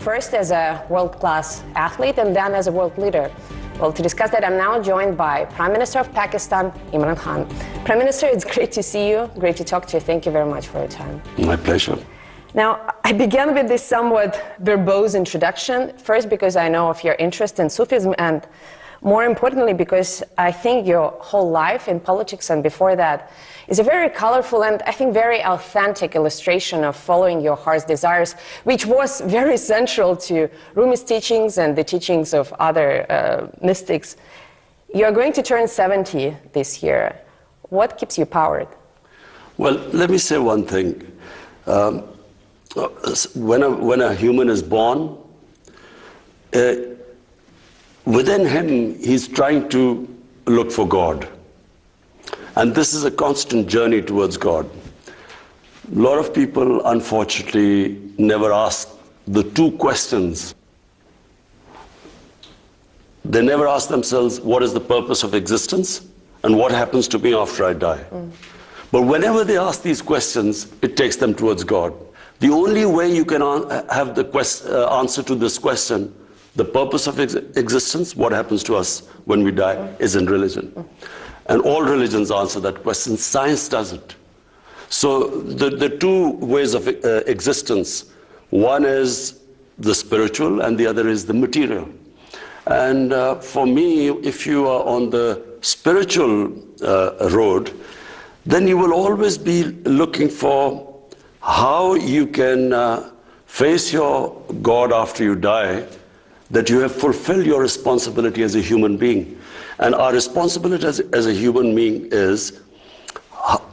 first as a world-class athlete and then as a world leader. Well, to discuss that, I'm now joined by Prime Minister of Pakistan, Imran Khan. Prime Minister, it's great to see you, great to talk to you. Thank you very much for your time. My pleasure. Now, I began with this somewhat verbose introduction, first because I know of your interest in Sufism, and more importantly because I think your whole life in politics and before that is a very colorful and I think very authentic illustration of following your heart's desires, which was very central to Rumi's teachings and the teachings of other mystics. You're going to turn 70 this year. What keeps you powered? Well, let me say one thing. When a human is born, within him, he's trying to look for God. And this is a constant journey towards God. A lot of people, unfortunately, never ask the two questions. They never ask themselves, what is the purpose of existence? And what happens to me after I die? But whenever they ask these questions, it takes them towards God. The only way you can have the answer to this question, the purpose of existence, what happens to us when we die, is in religion. And all religions answer that question. Science doesn't. So the two ways of existence, one is the spiritual and the other is the material. And for me, if you are on the spiritual road, then you will always be looking for how you can face your God after you die, that you have fulfilled your responsibility as a human being. And our responsibility as a human being is,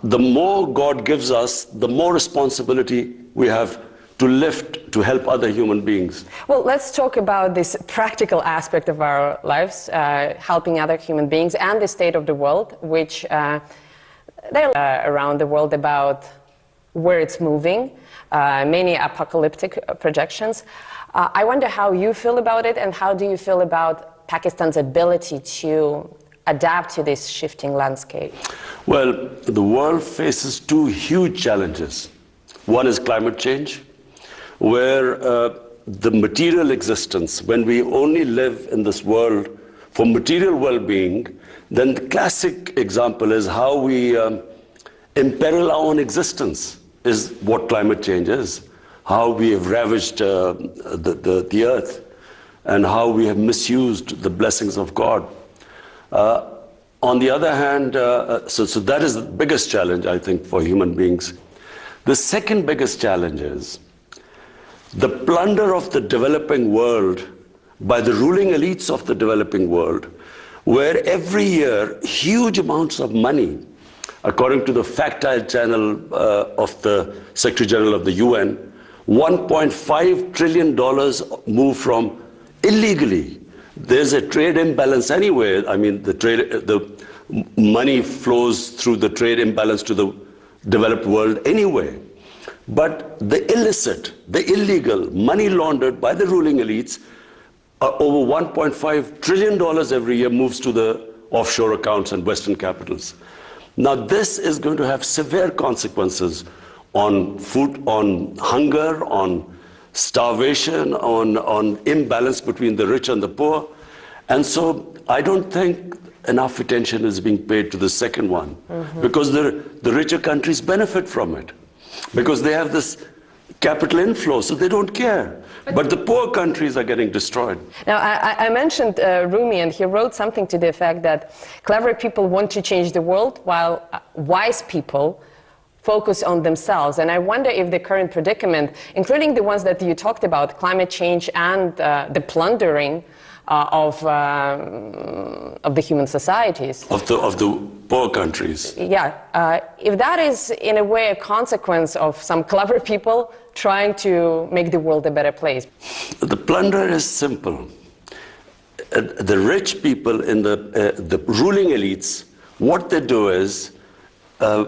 the more God gives us, the more responsibility we have to lift, to help other human beings. Well, let's talk about this practical aspect of our lives, helping other human beings and the state of the world, which they're around the world about where it's moving, many apocalyptic projections. I wonder how you feel about it, and how do you feel about Pakistan's ability to adapt to this shifting landscape? Well, the world faces two huge challenges. One is climate change, where the material existence, when we only live in this world for material well-being, then the classic example is how we imperil our own existence, is what climate change is. How we have ravaged the earth, and how we have misused the blessings of God. On the other hand, so that is the biggest challenge, I think, for human beings. The second biggest challenge is the plunder of the developing world by the ruling elites of the developing world, where every year huge amounts of money, according to the fact-tile channel of the Secretary General of the UN, $1.5 trillion move from illegally. There's a trade imbalance anyway. I mean, the money flows through the trade imbalance to the developed world anyway. But the illicit, the illegal, money laundered by the ruling elites, over $1.5 trillion every year moves to the offshore accounts and Western capitals. Now, this is going to have severe consequences on food, on hunger, on starvation, on imbalance between the rich and the poor. And so I don't think enough attention is being paid to the second one, because the richer countries benefit from it, because they have this capital inflow, so they don't care. But the poor countries are getting destroyed. Now, I mentioned Rumi, and he wrote something to the effect that clever people want to change the world, while wise people focus on themselves. And I wonder if the current predicament, including the ones that you talked about, climate change and the plundering of the human societies. Of the poor countries. Yeah. If that is, in a way, a consequence of some clever people trying to make the world a better place. The plunder is simple. The rich people in the ruling elites, what they do is,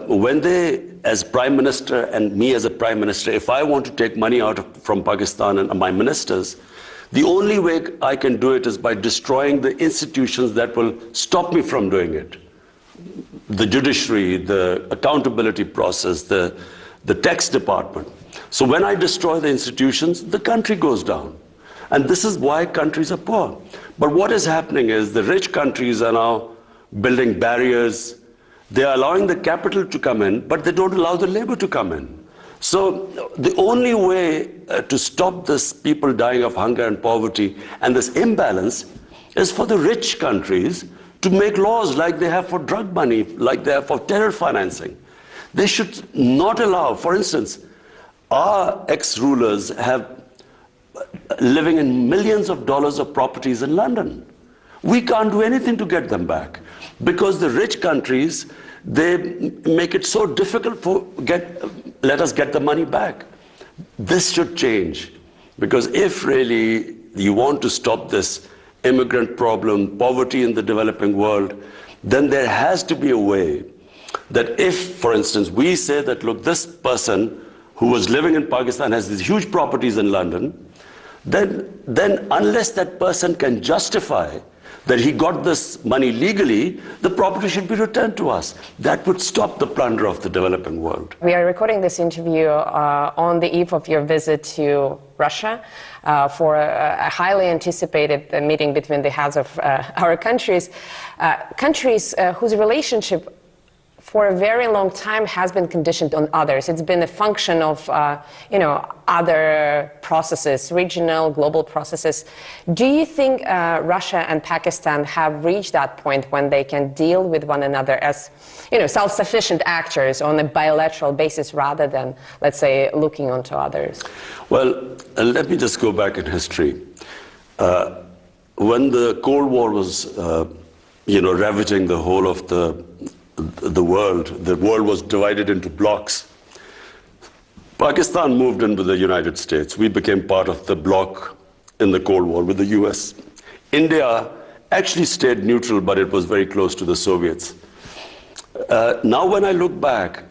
when they, as Prime Minister, and me as a Prime Minister, if I want to take money from Pakistan and my ministers, the only way I can do it is by destroying the institutions that will stop me from doing it. The judiciary, the accountability process, the tax department. So when I destroy the institutions, the country goes down. And this is why countries are poor. But what is happening is the rich countries are now building barriers. They are allowing the capital to come in, but they don't allow the labor to come in. So the only way to stop this people dying of hunger and poverty and this imbalance is for the rich countries to make laws like they have for drug money, like they have for terror financing. They should not allow, for instance, our ex-rulers have living in millions of dollars of properties in London. We can't do anything to get them back because the rich countries, they make it so difficult for let us get the money back. This should change, because if really you want to stop this immigrant problem, poverty in the developing world, then there has to be a way that if, for instance, we say that, look, this person who was living in Pakistan has these huge properties in London, then unless that person can justify that he got this money legally, the property should be returned to us. That would stop the plunder of the developing world. We are recording this interview on the eve of your visit to Russia for a highly anticipated meeting between the heads of our countries, whose relationship for a very long time has been conditioned on others. It's been a function of, other processes, regional, global processes. Do you think Russia and Pakistan have reached that point when they can deal with one another as, self-sufficient actors on a bilateral basis rather than, let's say, looking onto others? Well, let me just go back in history. When the Cold War was, ravaging the whole of the world was divided into blocks. Pakistan moved in with the United States. We became part of the bloc in the Cold War with the US. India actually stayed neutral, but it was very close to the Soviets. Now when I look back,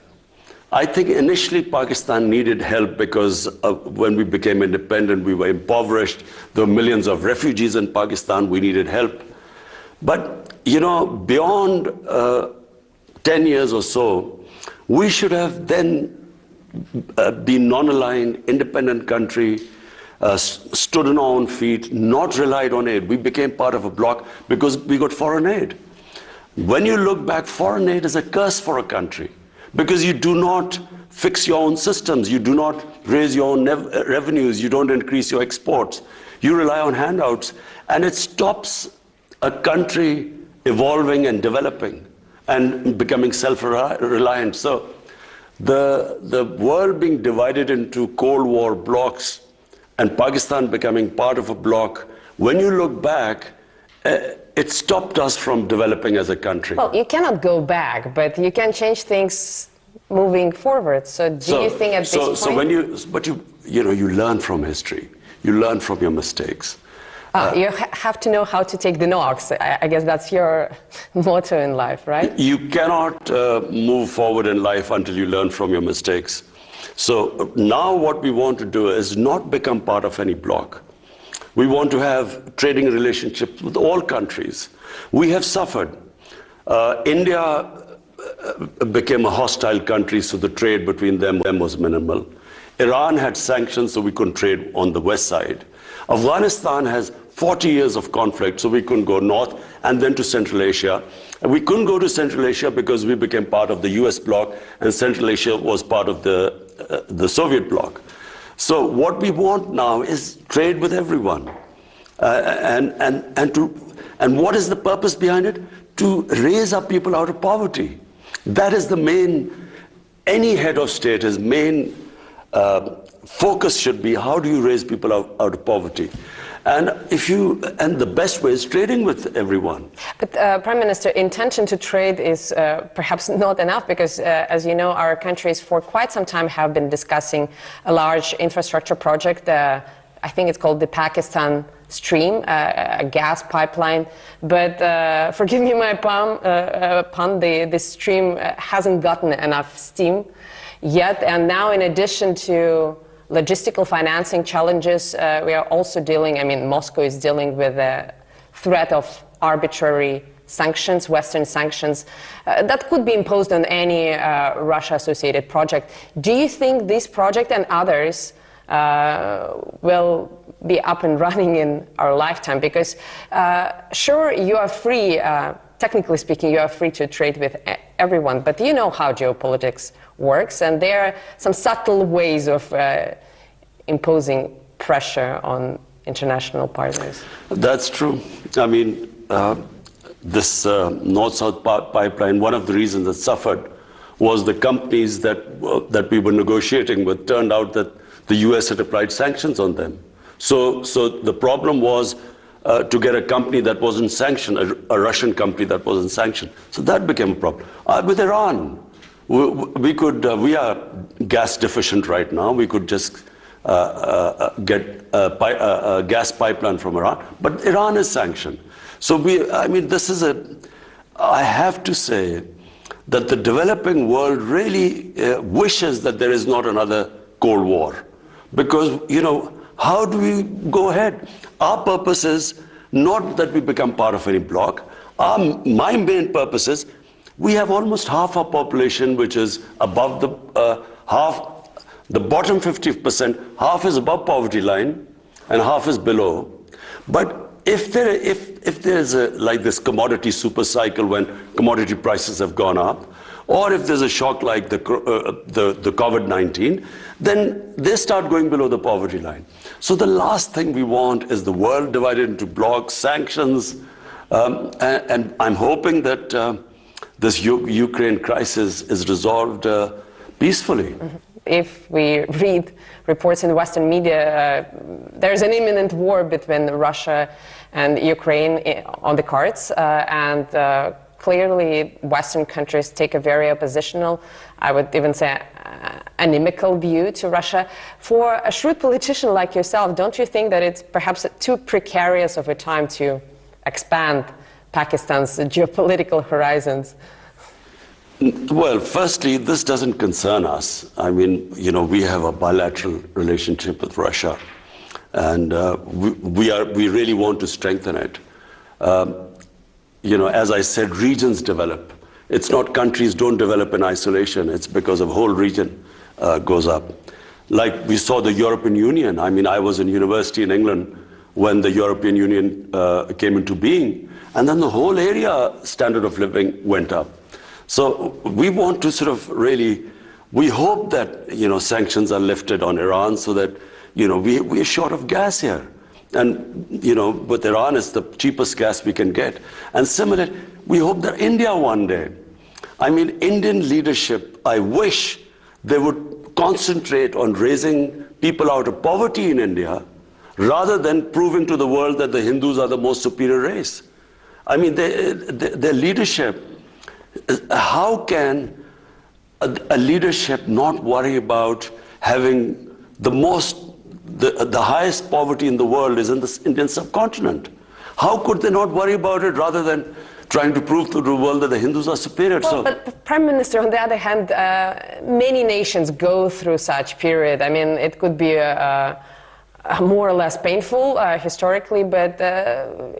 I think initially Pakistan needed help because when we became independent, we were impoverished. There were millions of refugees in Pakistan. We needed help. But, beyond 10 years or so, we should have then been non-aligned, independent country, stood on our own feet, not relied on aid. We became part of a bloc because we got foreign aid. When you look back, foreign aid is a curse for a country because you do not fix your own systems, you do not raise your own revenues, you don't increase your exports. You rely on handouts, and it stops a country evolving and developing and becoming self-reliant. So the world being divided into Cold War blocs and Pakistan becoming part of a bloc, when you look back, it stopped us from developing as a country. Well, you cannot go back, but you can change things moving forward. So do you think at this point... So when you learn from history, you learn from your mistakes. You have to know how to take the knocks. I guess that's your motto in life, right? You cannot move forward in life until you learn from your mistakes. So now what we want to do is not become part of any bloc. We want to have trading relationships with all countries. We have suffered. India became a hostile country, so the trade between them was minimal. Iran had sanctions, so we couldn't trade on the west side. Afghanistan has 40 years of conflict, so we couldn't go north and then to Central Asia. And we couldn't go to Central Asia because we became part of the US bloc, and Central Asia was part of the Soviet bloc. So what we want now is trade with everyone. And what is the purpose behind it? To raise our people out of poverty. That is the main, any head of state, his main focus should be, how do you raise people out of poverty? And the best way is trading with everyone. But Prime Minister, intention to trade is perhaps not enough because, as you know, our countries for quite some time have been discussing a large infrastructure project. I think it's called the Pakistan Stream, a gas pipeline. But forgive me my pun, the stream hasn't gotten enough steam yet. And now, in addition to logistical financing challenges, we are also Moscow is dealing with the threat of arbitrary sanctions, Western sanctions, that could be imposed on any Russia-associated project. Do you think this project and others will be up and running in our lifetime? Because sure, you are free, technically speaking, you are free to trade with everyone, but you know how geopolitics works, and there are some subtle ways of imposing pressure on international partners. That's true. I mean, this North-South pipeline, one of the reasons it suffered was the companies that we were negotiating with turned out that the US had applied sanctions on them. So the problem was to get a company that wasn't sanctioned, a Russian company that wasn't sanctioned. So that became a problem. With Iran, we are gas deficient right now. We could just get a gas pipeline from Iran, but Iran is sanctioned. So I mean, I have to say that the developing world really wishes that there is not another Cold War. Because, you know, how do we go ahead? Our purpose is not that we become part of any bloc. My main purpose is we have almost half our population which is above the bottom 50%, half is above poverty line and half is below. But if there's like this commodity super cycle when commodity prices have gone up, or if there's a shock like the COVID-19, then they start going below the poverty line. So the last thing we want is the world divided into blocs, sanctions, and I'm hoping that this Ukraine crisis is resolved peacefully. Mm-hmm. If we read reports in the Western media, there's an imminent war between Russia and Ukraine on the cards, and clearly Western countries take a very oppositional, I would even say inimical view to Russia. For a shrewd politician like yourself, don't you think that it's perhaps too precarious of a time to expand Pakistan's geopolitical horizons? Well, firstly, this doesn't concern us. I mean, you know, we have a bilateral relationship with Russia, and we really want to strengthen it. You know, as I said, regions develop. It's not countries don't develop in isolation. It's because a whole region goes up. Like we saw the European Union. I mean, I was in university in England when the European Union came into being, and then the whole area standard of living went up. So we want to sort of really, we hope that, you know, sanctions are lifted on Iran so that, you know, we're short of gas here. And, you know, with Iran, it's the cheapest gas we can get. And similarly, we hope that India one day, I mean, Indian leadership, I wish they would concentrate on raising people out of poverty in India rather than proving to the world that the Hindus are the most superior race. I mean, their leadership, how can a leadership not worry about having the highest poverty in the world is in the Indian subcontinent? How could they not worry about it rather than trying to prove to the world that the Hindus are superior? Well, but Prime Minister, on the other hand, many nations go through such period. I mean, it could be more or less painful historically, but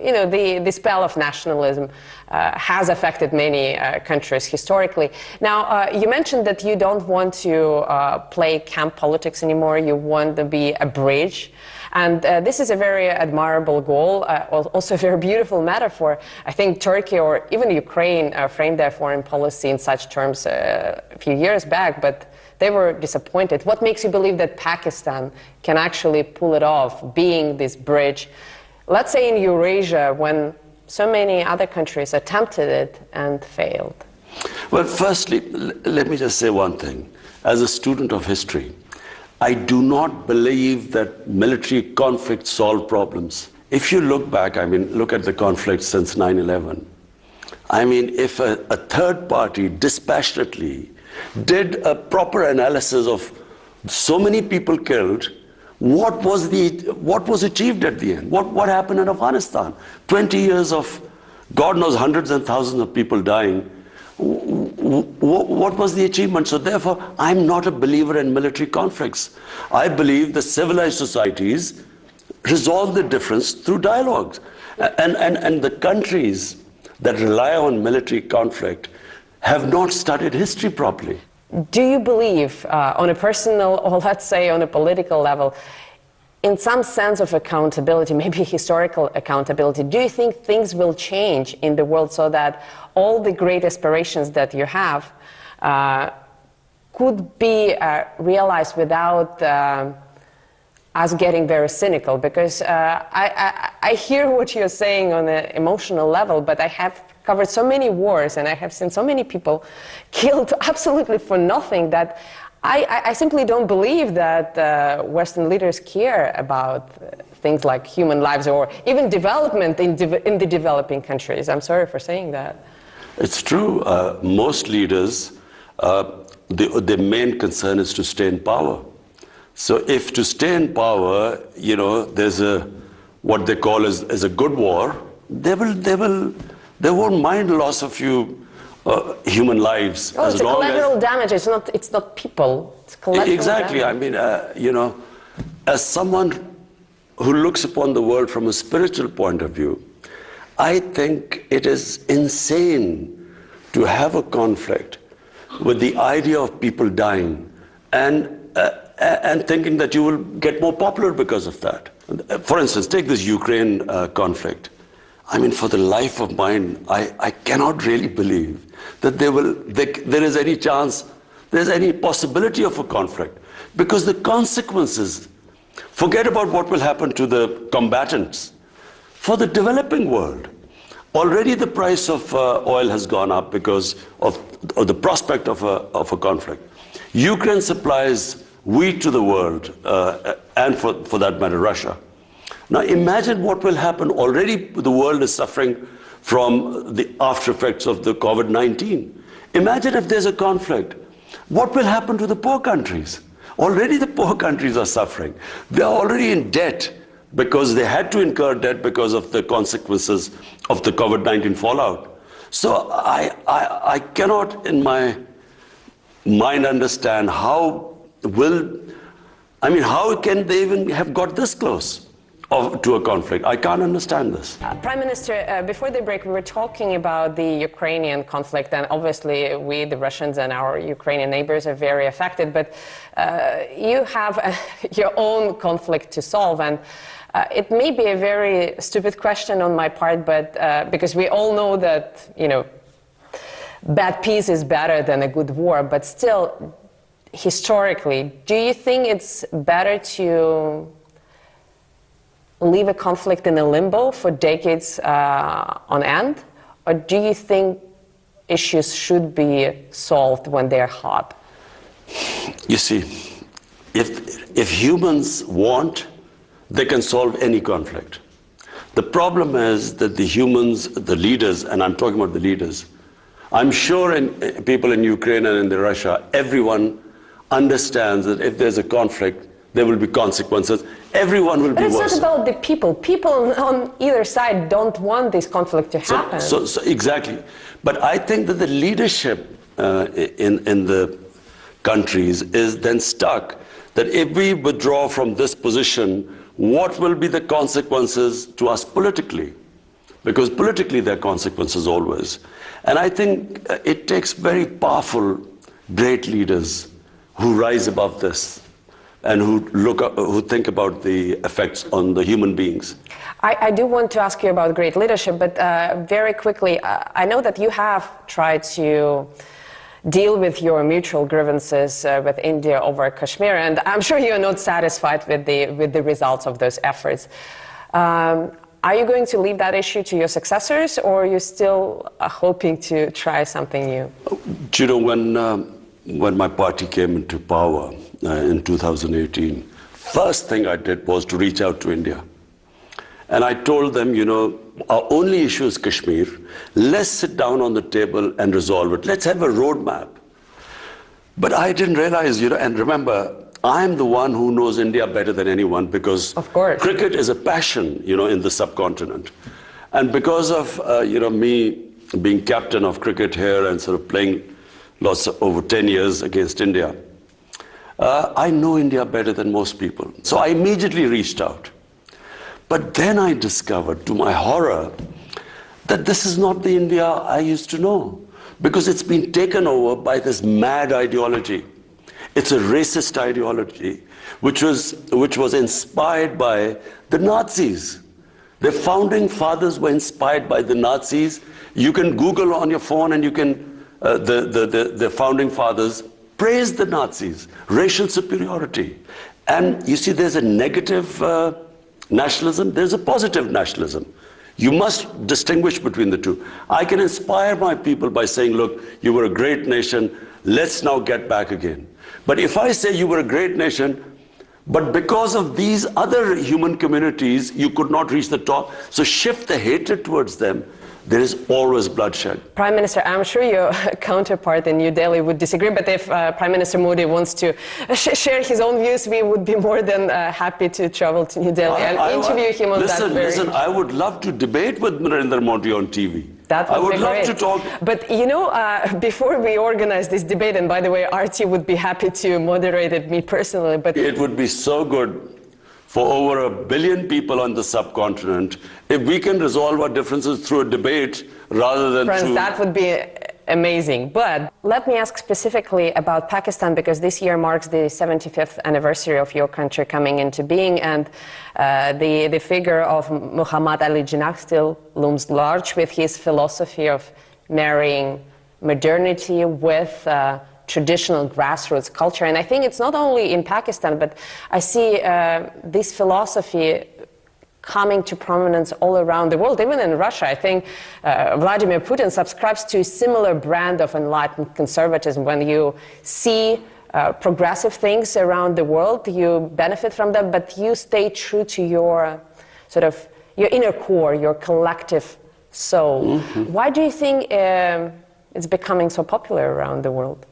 you know, the spell of nationalism has affected many countries historically. Now, you mentioned that you don't want to play camp politics anymore. You want to be a bridge. And this is a very admirable goal, also a very beautiful metaphor. I think Turkey or even Ukraine framed their foreign policy in such terms a few years back, but they were disappointed. What makes you believe that Pakistan can actually pull it off, being this bridge, let's say in Eurasia, when so many other countries attempted it and failed? Well, firstly, let me just say one thing. As a student of history, I do not believe that military conflicts solve problems. If you look back, I mean, look at the conflict since 9/11. I mean, if a third party dispassionately did a proper analysis of so many people killed, what was achieved at the end? What happened in Afghanistan? 20 years of, God knows, hundreds and thousands of people dying. What was the achievement? So therefore, I'm not a believer in military conflicts. I believe that civilized societies resolve the difference through dialogues. And the countries that rely on military conflict have not studied history properly. Do you believe, on a personal or let's say on a political level, in some sense of accountability, maybe historical accountability, do you think things will change in the world so that all the great aspirations that you have could be realized without us getting very cynical? Because I hear what you're saying on an emotional level, but I have covered so many wars and I have seen so many people killed absolutely for nothing that I simply don't believe that Western leaders care about things like human lives or even development in the developing countries. I'm sorry for saying that. It's true. Most leaders, their main concern is to stay in power. So if to stay in power, you know, there's what they call as a good war, they won't mind loss of human lives. Oh, it's a collateral damage. It's not people. It's collateral exactly. damage. I mean, you know, as someone who looks upon the world from a spiritual point of view, I think it is insane to have a conflict with the idea of people dying and thinking that you will get more popular because of that. For instance, take this Ukraine conflict. I mean, for the life of mine, I cannot really believe that there is any chance, there's any possibility of a conflict. Because the consequences, forget about what will happen to the combatants. For the developing world, already the price of oil has gone up because of the prospect of a conflict. Ukraine supplies wheat to the world, and for that matter, Russia. Now imagine what will happen. Already the world is suffering from the after effects of the COVID-19. Imagine if there's a conflict. What will happen to the poor countries? Already the poor countries are suffering. They are already in debt because they had to incur debt because of the consequences of the COVID-19 fallout. So I cannot in my mind understand how can they even have got this close to a conflict? I can't understand this. Prime Minister, before the break, we were talking about the Ukrainian conflict, and obviously we, the Russians and our Ukrainian neighbors, are very affected, but you have your own conflict to solve, and it may be a very stupid question on my part, but because we all know that, you know, bad peace is better than a good war, but still, historically, do you think it's better to leave a conflict in a limbo for decades on end? Or do you think issues should be solved when they're hot? You see, if humans want, they can solve any conflict. The problem is that the humans, the leaders, and I'm talking about the leaders, I'm sure people in Ukraine and in Russia, everyone understands that if there's a conflict, there will be consequences. Everyone will be worse. But it's not about the people. People on either side don't want this conflict to happen. So exactly. But I think that the leadership in the countries is then stuck. That if we withdraw from this position, what will be the consequences to us politically? Because politically there are consequences always. And I think it takes very powerful, great leaders who rise above this and who think about the effects on the human beings. I do want to ask you about great leadership, but very quickly, I know that you have tried to deal with your mutual grievances with India over Kashmir, and I'm sure you're not satisfied with the results of those efforts. Are you going to leave that issue to your successors, or are you still hoping to try something new? You know, when my party came into power in 2018, first thing I did was to reach out to India. And I told them, you know, our only issue is Kashmir. Let's sit down on the table and resolve it. Let's have a roadmap. But I didn't realize, you know, and remember, I'm the one who knows India better than anyone because of course, cricket is a passion, you know, in the subcontinent. And because of, you know, me being captain of cricket here and sort of playing over 10 years against India, I know India better than most people. So I immediately reached out. But then I discovered, to my horror, that this is not the India I used to know, because it's been taken over by this mad ideology. It's a racist ideology which was inspired by the Nazis. The founding fathers were inspired by the Nazis. You can Google on your phone and you can, the founding fathers praised the Nazis, racial superiority. And you see, there's a negative nationalism, there's a positive nationalism. You must distinguish between the two. I can inspire my people by saying, look, you were a great nation, let's now get back again. But if I say you were a great nation, but because of these other human communities, you could not reach the top, so shift the hatred towards them, there is always bloodshed. Prime Minister, I'm sure your counterpart in New Delhi would disagree, but if Prime Minister Modi wants to share his own views, we would be more than happy to travel to New Delhi and interview him on that. Listen, I would love to debate with Narendra Modi on TV. That would I would be love great. to talk. But you know, before we organize this debate, and by the way, RT would be happy to moderate it, me personally, but it would be so good for over 1 billion people on the subcontinent if we can resolve our differences through a debate rather than through... That would be amazing. But let me ask specifically about Pakistan, because this year marks the 75th anniversary of your country coming into being, and the figure of Muhammad Ali Jinnah still looms large with his philosophy of marrying modernity with traditional grassroots culture. And I think it's not only in Pakistan, but I see this philosophy coming to prominence all around the world, even in Russia. I think Vladimir Putin subscribes to a similar brand of enlightened conservatism. When you see progressive things around the world, you benefit from them, but you stay true to your sort of your inner core, your collective soul. Mm-hmm. Why do you think it's becoming so popular around the world?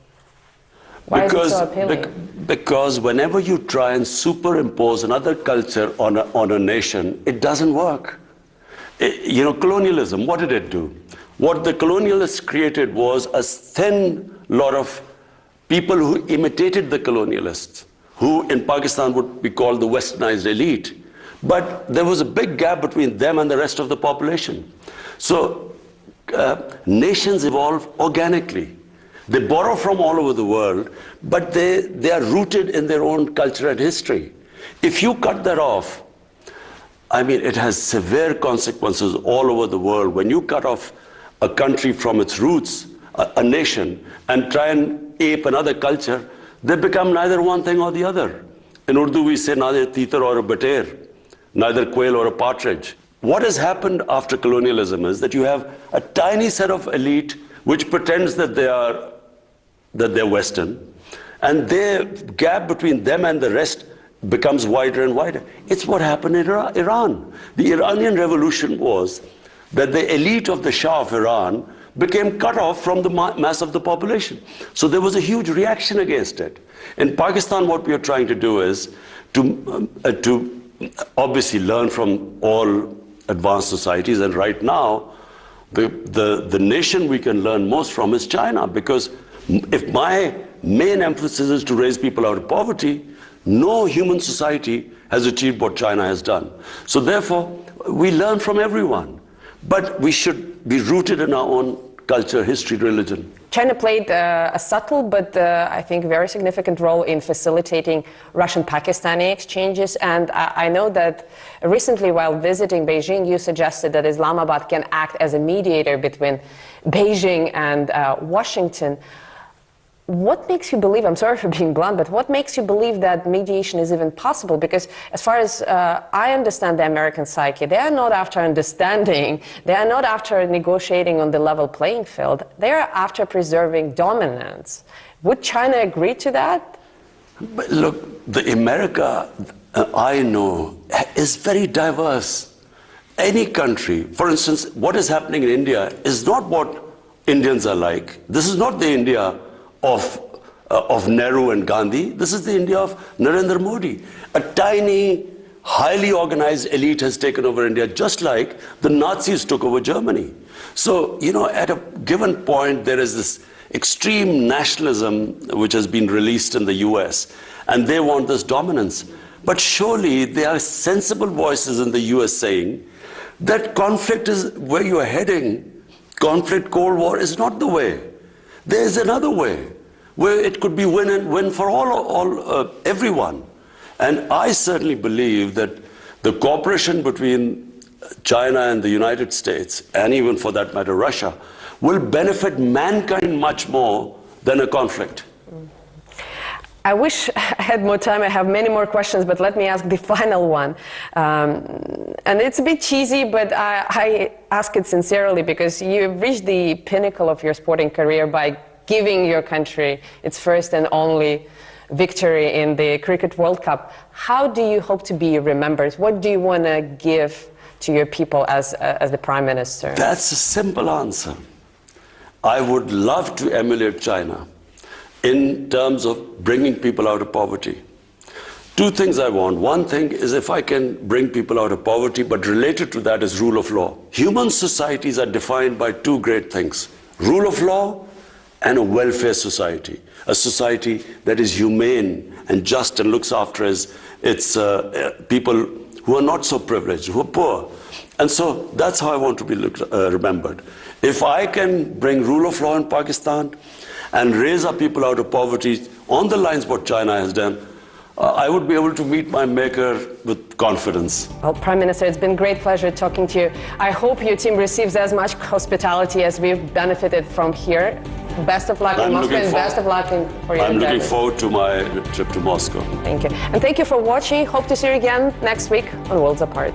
Why is it so appealing? Because whenever you try and superimpose another culture on a nation, it doesn't work. You know, colonialism, what did it do? What the colonialists created was a thin lot of people who imitated the colonialists, who in Pakistan would be called the westernized elite. But there was a big gap between them and the rest of the population. So nations evolve organically. They borrow from all over the world, but they are rooted in their own culture and history. If you cut that off, I mean, it has severe consequences all over the world. When you cut off a country from its roots, a nation, and try and ape another culture, they become neither one thing or the other. In Urdu, we say neither teeter or a bater, neither quail or a partridge. What has happened after colonialism is that you have a tiny set of elite which pretends that they're Western, and the gap between them and the rest becomes wider and wider. It's what happened in Iran. The Iranian Revolution was that the elite of the Shah of Iran became cut off from the mass of the population. So there was a huge reaction against it. In Pakistan, what we are trying to do is to obviously learn from all advanced societies, and right now, the nation we can learn most from is China, because if my main emphasis is to raise people out of poverty, no human society has achieved what China has done. So therefore, we learn from everyone, but we should be rooted in our own culture, history, religion. China played a subtle but I think very significant role in facilitating Russian-Pakistani exchanges, and I know that recently while visiting Beijing you suggested that Islamabad can act as a mediator between Beijing and Washington. What makes you believe, I'm sorry for being blunt, but what makes you believe that mediation is even possible? Because as far as I understand the American psyche, they are not after understanding, they are not after negotiating on the level playing field, they are after preserving dominance. Would China agree to that? But look, the America I know is very diverse. Any country, for instance, what is happening in India is not what Indians are like. This is not the India of Nehru and Gandhi. This is the India of Narendra Modi. A tiny, highly organized elite has taken over India, just like the Nazis took over Germany. So, you know, at a given point, there is this extreme nationalism which has been released in the US, and they want this dominance. But surely there are sensible voices in the US saying that conflict is where you are heading. Conflict, Cold War is not the way. There is another way. where it could be win and win for everyone. And I certainly believe that the cooperation between China and the United States, and even for that matter Russia, will benefit mankind much more than a conflict. I wish I had more time. I have many more questions, but let me ask the final one. And it's a bit cheesy, but I ask it sincerely because you've reached the pinnacle of your sporting career by giving your country its first and only victory in the Cricket World Cup. How do you hope to be remembered? What do you want to give to your people as the Prime Minister? That's a simple answer. I would love to emulate China in terms of bringing people out of poverty. Two things I want. One thing is if I can bring people out of poverty, but related to that is rule of law. Human societies are defined by two great things: rule of law and a welfare society. A society that is humane and just and looks after its people who are not so privileged, who are poor. And so that's how I want to be remembered. If I can bring rule of law in Pakistan and raise our people out of poverty on the lines what China has done, I would be able to meet my maker with confidence. Well, Prime Minister, it's been a great pleasure talking to you. I hope your team receives as much hospitality as we've benefited from here. Best of luck in Moscow and best of luck for your I'm endeavors. looking forward to my trip to Moscow. Thank you. And thank you for watching. Hope to see you again next week on Worlds Apart.